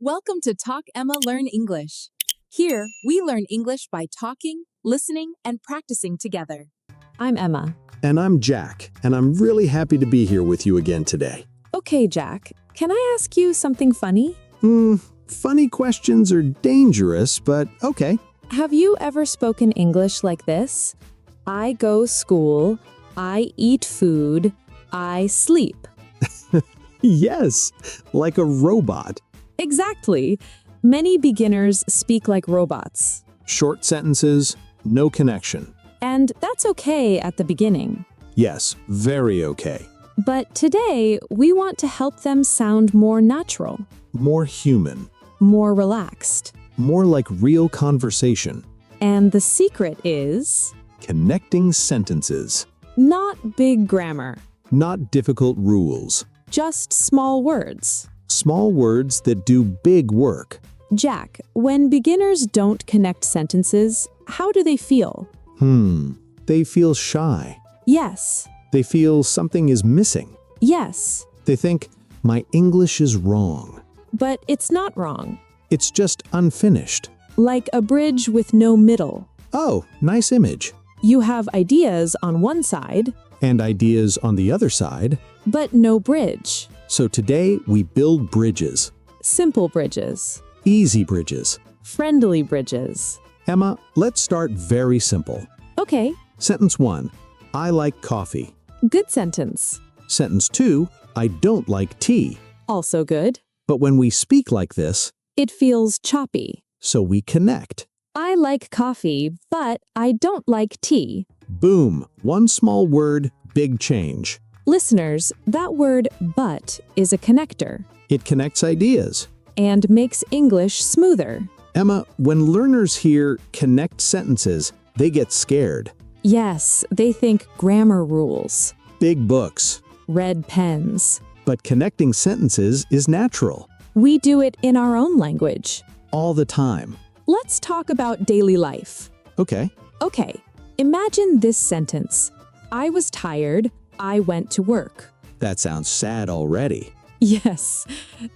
Welcome to Talk Emma Learn English. Here, we learn English by talking, listening, and practicing together. I'm Emma. And I'm Jack, and I'm really happy to be here with you again today. Okay, Jack, can I ask you something funny? Funny questions are dangerous, but okay. Have you ever spoken English like this? I go school, I eat food, I sleep. Yes, like a robot. Exactly. Many beginners speak like robots. Short sentences, no connection. And that's okay at the beginning. Yes, very okay. But today, we want to help them sound more natural, More human, more relaxed. more like real conversation. And the secret is Connecting sentences, not big grammar, not difficult rules. just small words. Small words that do big work. Jack, when beginners don't connect sentences, how do they feel? They feel shy. Yes, They feel something is missing. yes, They think, my English is wrong. but it's not wrong. It's just unfinished. Like a bridge with no middle. Oh, nice image. You have ideas on one side, And ideas on the other side. but no bridge. So today we build bridges. Simple bridges, Easy bridges. friendly bridges. Emma, let's start very simple. Okay, Sentence 1, I like coffee. good sentence. Sentence 2, I don't like tea. Also good. But when we speak like this, It feels choppy. so we connect. I like coffee, but I don't like tea. Boom, one small word, big change. Listeners, that word but is a connector It connects ideas. and makes English smoother. Emma, when learners hear connect sentences, they get scared. Yes, they think grammar rules, Big books. red pens. But connecting sentences is natural. We do it in our own language. All the time. Let's talk about daily life. Okay. Okay, imagine this sentence. I was tired, I went to work. That sounds sad already. Yes,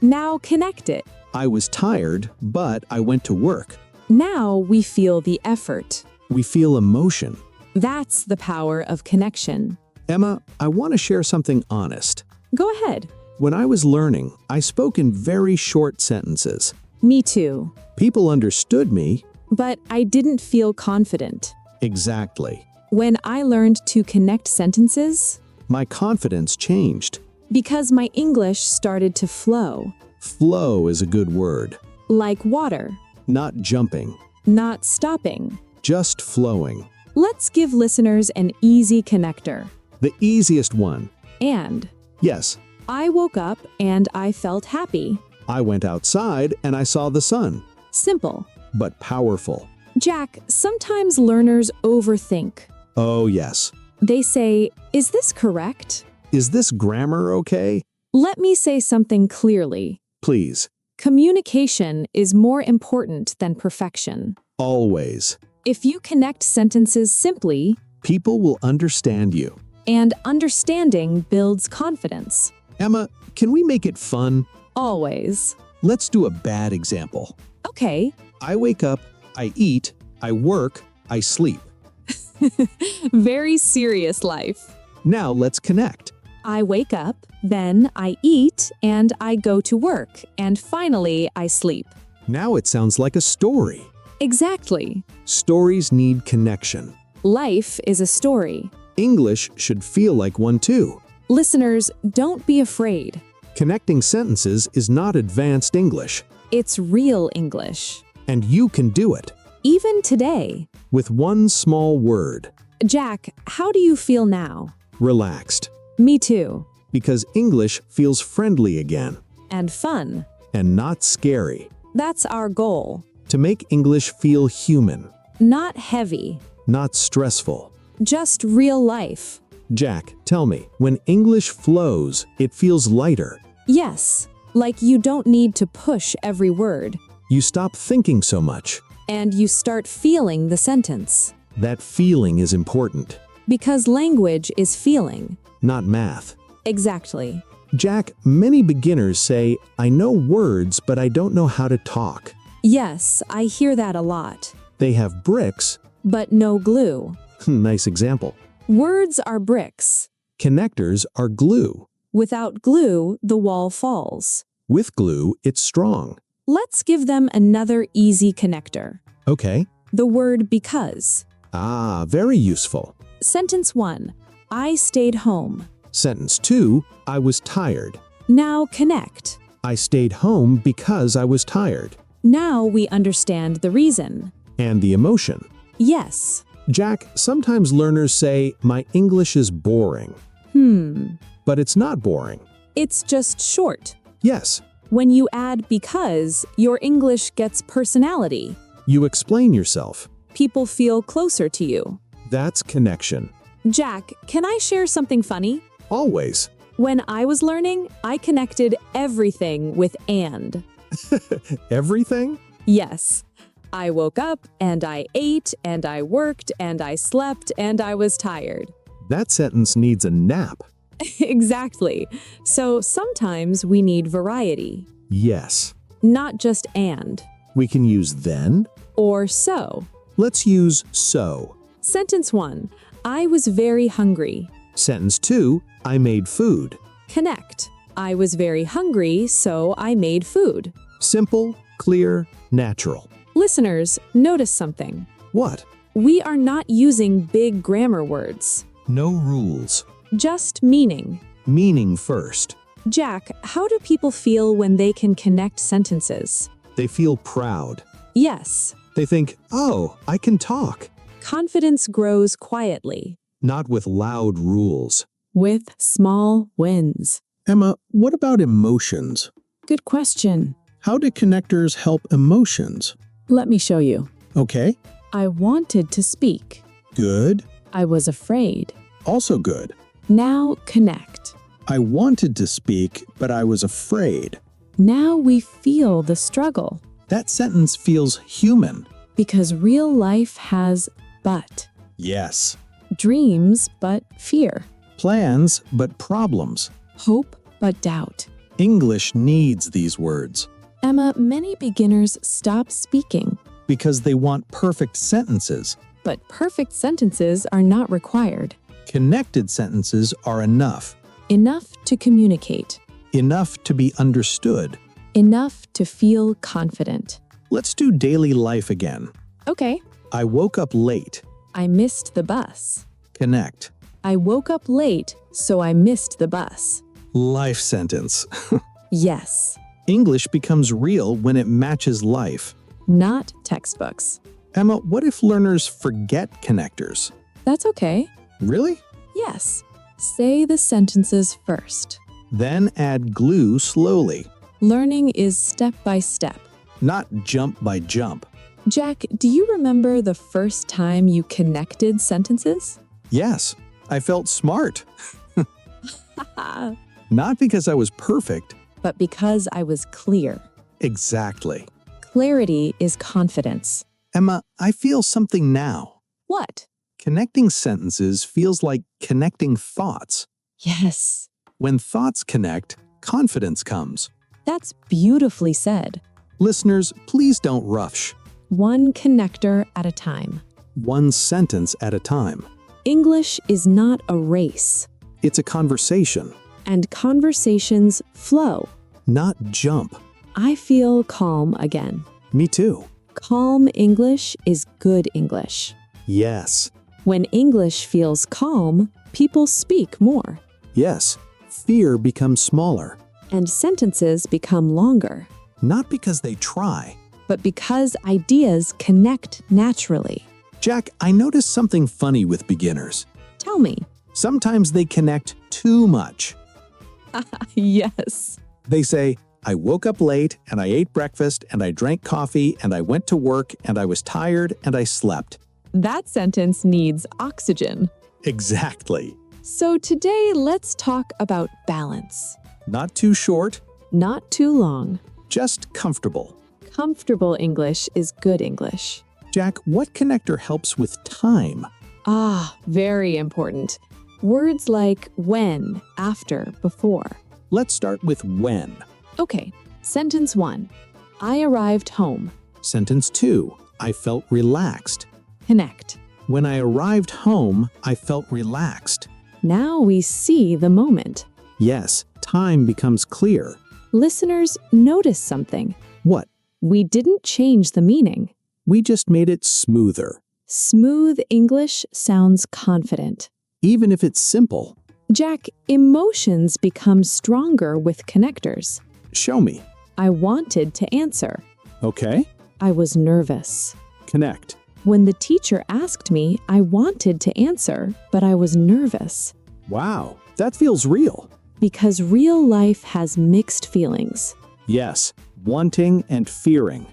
now connect it. I was tired, but I went to work. Now we feel the effort. We feel emotion. That's the power of connection. Emma, I want to share something honest. Go ahead. When I was learning, I spoke in very short sentences. Me too. People understood me. But I didn't feel confident. Exactly. When I learned to connect sentences, My confidence changed. because my English started to flow, Flow is a good word. like water, Not jumping, not stopping. just flowing. Let's give listeners an easy connector. The easiest one. And Yes, I woke up and I felt happy. I went outside and I saw the sun. Simple. But powerful. Jack, sometimes learners overthink. Oh, yes. They say, is this correct? Is this grammar okay? Let me say something clearly. Please. Communication is more important than perfection. Always. If you connect sentences simply, People will understand you. and understanding builds confidence. Emma, can we make it fun? Always. Let's do a bad example. Okay, I wake up, I eat, I work, I sleep. very serious life. Now let's connect. I wake up, then I eat, and I go to work, and finally I sleep. Now it sounds like a story. Exactly. Stories need connection. Life is a story. English should feel like one too. Listeners, don't be afraid. Connecting sentences is not advanced English, It's real English. and you can do it Even today. with one small word. Jack, how do you feel now? Relaxed. Me too. Because English feels friendly again And fun. and not scary. That's our goal. To make English feel human, Not heavy. not stressful. Just real life. Jack, tell me, when English flows, it feels lighter. Yes, like you don't need to push every word. You stop thinking so much. And you start feeling the sentence. That feeling is important, Because language is feeling. not math. Exactly. Jack, many beginners say, I know words, but I don't know how to talk. Yes, I hear that a lot. They have bricks. But no glue. Nice example. Words are bricks. Connectors are glue. Without glue, the wall falls. With glue, it's strong. Let's give them another easy connector. Okay. The word because. Ah, very useful. Sentence 1. I stayed home. Sentence 2, I was tired. Now connect. I stayed home because I was tired. Now we understand the reason. And the emotion. Yes. Jack, sometimes learners say, my English is boring. But it's not boring. It's just short. Yes, When you add because, your English gets personality. you explain yourself. People feel closer to you. That's connection. Jack, can I share something funny? Always. When I was learning, I connected everything with and. Everything? Yes. I woke up and I ate and I worked and I slept and I was tired. That sentence needs a nap. Exactly. So sometimes we need variety, Yes. not just and We can use then. or so. Let's use so. Sentence 1. I was very hungry. Sentence 2, I made food. Connect. I was very hungry, so I made food. Simple, clear, natural. Listeners, notice something. What? We are not using big grammar words, No rules. just meaning. Meaning first. Jack, how do people feel when they can connect sentences? They feel proud. Yes, They think, oh, I can talk. confidence grows quietly, Not with loud rules. with small wins. Emma, what about emotions? Good question. How do connectors help emotions? Let me show you. Okay, I wanted to speak. good. I was afraid. Also good. Now connect. I wanted to speak, but I was afraid. Now we feel the struggle That sentence feels human. because real life has but. Yes. Dreams but fear. Plans, but problems. Hope but doubt. English needs these words Emma, many beginners stop speaking, because they want perfect sentences. but perfect sentences are not required. Connected sentences are enough. Enough to communicate. Enough to be understood. Enough to feel confident. Let's do daily life again. Okay. I woke up late. I missed the bus. Connect. I woke up late, so I missed the bus. Life sentence. Yes. English becomes real when it matches life. Not textbooks. Emma, what if learners forget connectors? That's okay. Really? Yes. Say the sentences first. Then add glue slowly, Learning is step by step. not jump by jump. Jack, do you remember the first time you connected sentences? Yes, I felt smart. Not because I was perfect. But because I was clear. Exactly. Clarity is confidence. Emma, I feel something now. What? Connecting sentences feels like connecting thoughts. Yes. When thoughts connect, confidence comes. That's beautifully said. Listeners, please don't rush. One connector at a time. One sentence at a time. English is not a race. It's a conversation, And conversations flow. not jump. I feel calm again. Me too. Calm English is good English. Yes. When English feels calm, people speak more. Yes. Fear becomes smaller. And sentences become longer. Not because they try. But because ideas connect naturally. Jack, I noticed something funny with beginners. Tell me. Sometimes they connect too much. Yes. They say, I woke up late and I ate breakfast and I drank coffee and I went to work and I was tired and I slept. That sentence needs oxygen. Exactly. So today, let's talk about balance. Not too short, Not too long. just comfortable. Comfortable English is good English. Jack, what connector helps with time? Ah, very important. Words like when, after, before. Let's start with when. Okay, sentence 1. I arrived home. Sentence 2. I felt relaxed. Connect. When I arrived home, I felt relaxed. Now we see the moment. Yes, time becomes clear. Listeners, notice something. What? We didn't change the meaning. We just made it smoother. Smooth English sounds confident. Even if it's simple. Jack, emotions become stronger with connectors. Show me. I wanted to answer. Okay. I was nervous. Connect. When the teacher asked me, I wanted to answer, but I was nervous. Wow, that feels real. Because real life has mixed feelings. Yes, wanting and fearing.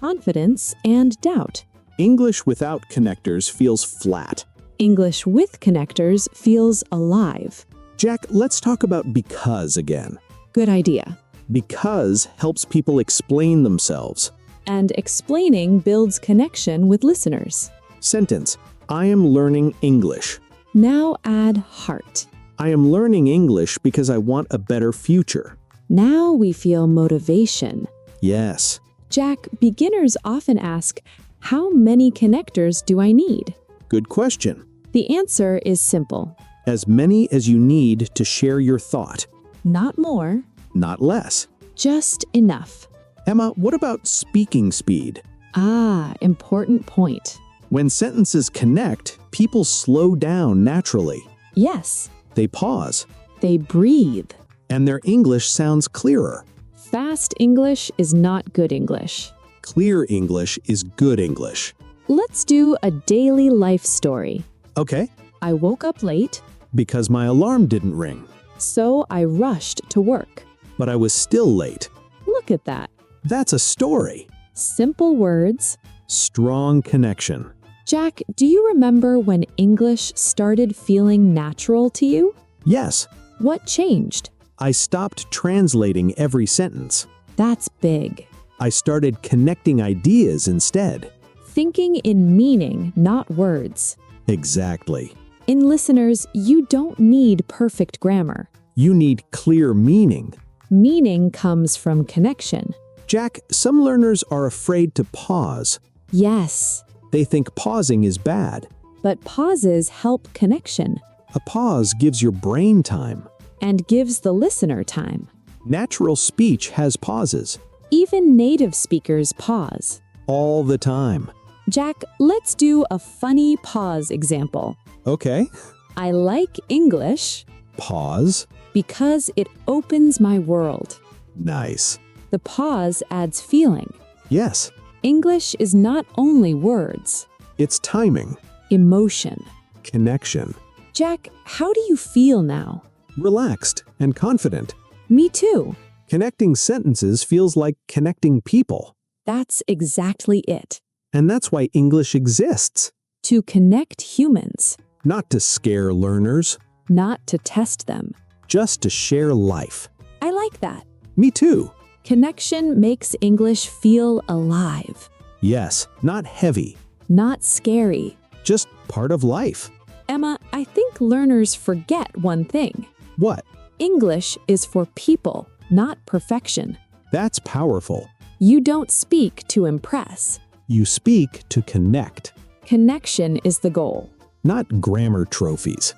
Confidence and doubt. English without connectors feels flat. English with connectors feels alive. Jack, let's talk about because again. Good idea. Because helps people explain themselves. And explaining builds connection with listeners. Sentence, I am learning English. Now add heart. I am learning English because I want a better future. Now we feel motivation. Yes. Jack, beginners often ask, how many connectors do I need? Good question. The answer is simple. As many as you need to share your thought. Not more, Not less. just enough. Emma, what about speaking speed? Ah, important point. When sentences connect, people slow down naturally. Yes, They pause, they breathe. and their English sounds clearer. Fast English is not good English. Clear English is good English. Let's do a daily life story. Okay, I woke up late, because my alarm didn't ring, so I rushed to work. but I was still late. Look at that. That's a story. Simple words. Strong connection. Jack, do you remember when English started feeling natural to you? Yes, What changed? I stopped translating every sentence. That's big. I started connecting ideas instead. Thinking in meaning, not words. Exactly. In listeners, you don't need perfect grammar. You need clear meaning. Meaning comes from connection. Jack, some learners are afraid to pause. Yes, They think pausing is bad. but pauses help connection A pause gives your brain time. and gives the listener time. Natural speech has pauses. Even native speakers pause. All the time. Jack, let's do a funny pause example. Okay. I like English Pause. because it opens my world. Nice. The pause adds feeling. Yes. English is not only words, It's timing. emotion. Connection. Jack, how do you feel now? Relaxed and confident. Me too. Connecting sentences feels like connecting people. That's exactly it. And that's why English exists. To connect humans, Not to scare learners, not to test them. just to share life. I like that. Me too. Connection makes English feel alive, Yes, not heavy, not scary. just part of life. Emma, I think learners forget one thing. What? English is for people, not perfection. That's powerful. You don't speak to impress. You speak to connect, Connection is the goal. not grammar trophies.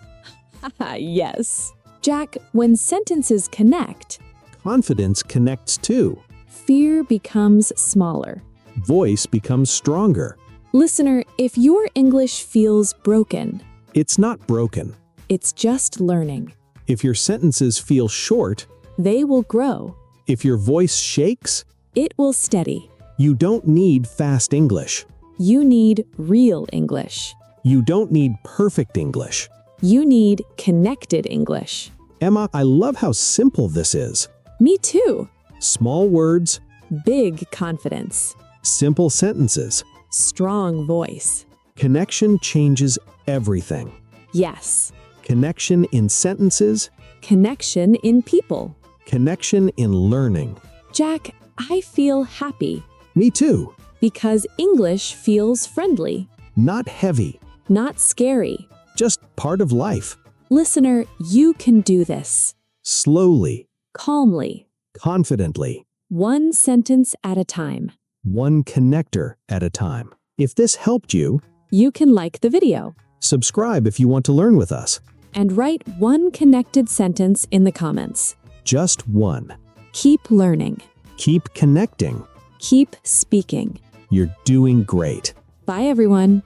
Yes. Jack, when sentences connect, Confidence connects too. fear becomes smaller. Voice becomes stronger. Listener, if your English feels broken, It's not broken. it's just learning. If your sentences feel short, They will grow. if your voice shakes, It will steady. you don't need fast English. You need real English. You don't need perfect English. You need connected English. Emma, I love how simple this is. Me too. Small words, Big confidence. simple sentences. Strong voice. Connection changes everything. Yes. Connection in sentences, Connection in people. connection in learning. Jack, I feel happy Me too. because English feels friendly, Not heavy, not scary. just part of life. Listener, you can do this. Slowly, calmly, confidently, one sentence at a time. one connector at a time. If this helped you, You can like the video subscribe if you want to learn with us. and write one connected sentence in the comments. Just one. Keep learning. Keep connecting. Keep speaking. You're doing great. Bye, everyone.